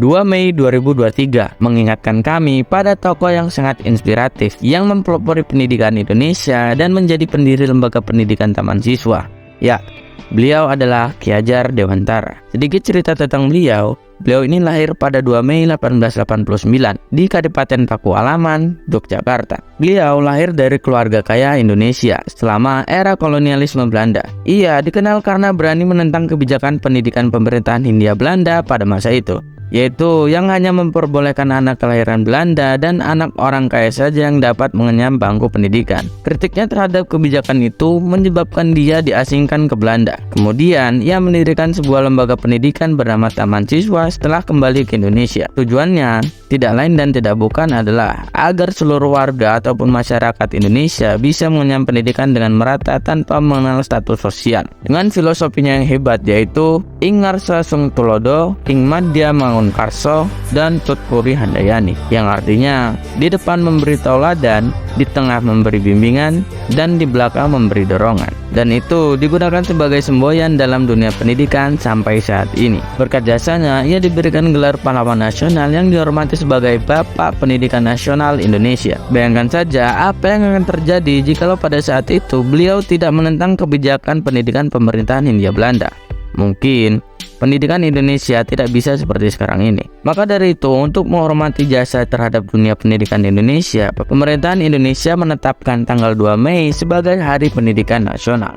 2 Mei 2023 mengingatkan kami pada tokoh yang sangat inspiratif yang mempelopori pendidikan Indonesia dan menjadi pendiri lembaga pendidikan taman siswa. Ya, beliau adalah Ki Hajar Dewantara. Sedikit cerita tentang beliau ini lahir pada 2 Mei 1889 di Kadipaten Pakualaman, Yogyakarta. Beliau lahir dari keluarga kaya Indonesia selama era kolonialisme Belanda. Ia dikenal karena berani menentang kebijakan pendidikan pemerintahan Hindia Belanda pada masa itu, yaitu yang hanya memperbolehkan anak kelahiran Belanda dan anak orang kaya saja yang dapat mengenyam bangku pendidikan. Kritiknya terhadap kebijakan itu menyebabkan dia diasingkan ke Belanda. Kemudian, ia mendirikan sebuah lembaga pendidikan bernama Taman Siswa setelah kembali ke Indonesia. Tujuannya tidak lain dan tidak bukan adalah agar seluruh warga ataupun masyarakat Indonesia bisa mengenyam pendidikan dengan merata tanpa mengenal status sosial. Dengan filosofinya yang hebat, yaitu Ing Ngarsa Sung Tulodo, Ing Madya Mangun Karso, dan Tutpuri Handayani, yang artinya di depan memberi tauladan, di tengah memberi bimbingan, dan di belakang memberi dorongan. Dan itu digunakan sebagai semboyan dalam dunia pendidikan sampai saat ini. Berkat jasanya, ia diberikan gelar pahlawan nasional yang dihormati sebagai Bapak Pendidikan Nasional Indonesia. Bayangkan saja apa yang akan terjadi jikalau pada saat itu beliau tidak menentang kebijakan pendidikan pemerintahan Hindia Belanda. Mungkin pendidikan Indonesia tidak bisa seperti sekarang ini. Maka dari itu, untuk menghormati jasa terhadap dunia pendidikan Indonesia, pemerintahan Indonesia menetapkan tanggal 2 Mei sebagai Hari Pendidikan Nasional.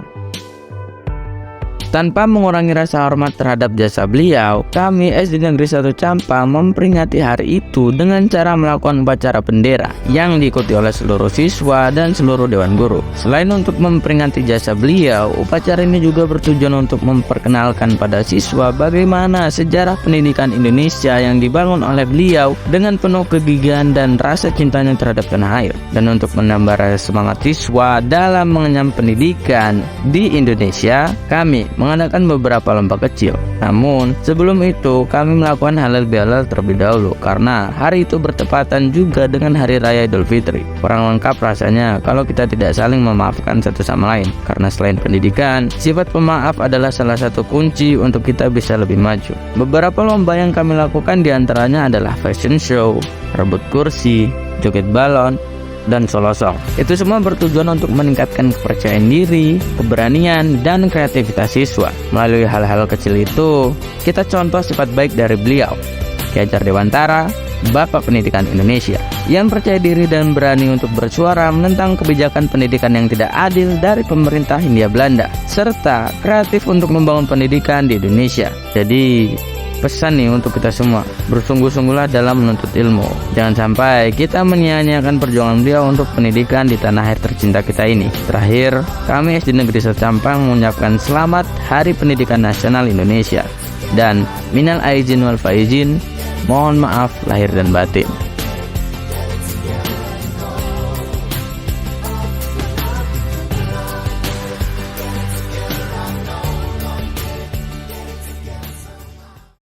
Tanpa mengurangi rasa hormat terhadap jasa beliau, kami SD Negeri 1 Campang memperingati hari itu dengan cara melakukan upacara bendera yang diikuti oleh seluruh siswa dan seluruh dewan guru. Selain untuk memperingati jasa beliau, upacara ini juga bertujuan untuk memperkenalkan pada siswa bagaimana sejarah pendidikan Indonesia yang dibangun oleh beliau dengan penuh kegigihan dan rasa cintanya terhadap tanah air. Dan untuk menambah rasa semangat siswa dalam mengenyam pendidikan di Indonesia, kami mengadakan beberapa lomba kecil. Namun, sebelum itu kami melakukan halal bihalal terlebih dahulu karena hari itu bertepatan juga dengan Hari Raya Idul Fitri. Kurang lengkap rasanya kalau kita tidak saling memaafkan satu sama lain. Karena selain pendidikan, sifat pemaaf adalah salah satu kunci untuk kita bisa lebih maju. Beberapa lomba yang kami lakukan diantaranya adalah fashion show, rebut kursi, joget balon, dan solosong. Itu semua bertujuan untuk meningkatkan kepercayaan diri, keberanian, dan kreativitas siswa. Melalui hal-hal kecil itu, kita contoh sifat baik dari beliau, Ki Hajar Dewantara, Bapak Pendidikan Indonesia, yang percaya diri dan berani untuk bersuara menentang kebijakan pendidikan yang tidak adil dari pemerintah Hindia Belanda, serta kreatif untuk membangun pendidikan di Indonesia. Jadi, pesan nih untuk kita semua, bersungguh-sungguhlah dalam menuntut ilmu. Jangan sampai kita menyia-nyiakan perjuangan beliau untuk pendidikan di tanah air tercinta kita ini. Terakhir, kami SD Negeri 1 Campang mengucapkan selamat Hari Pendidikan Nasional Indonesia. Dan minal aizin wal faizin, mohon maaf lahir dan batin.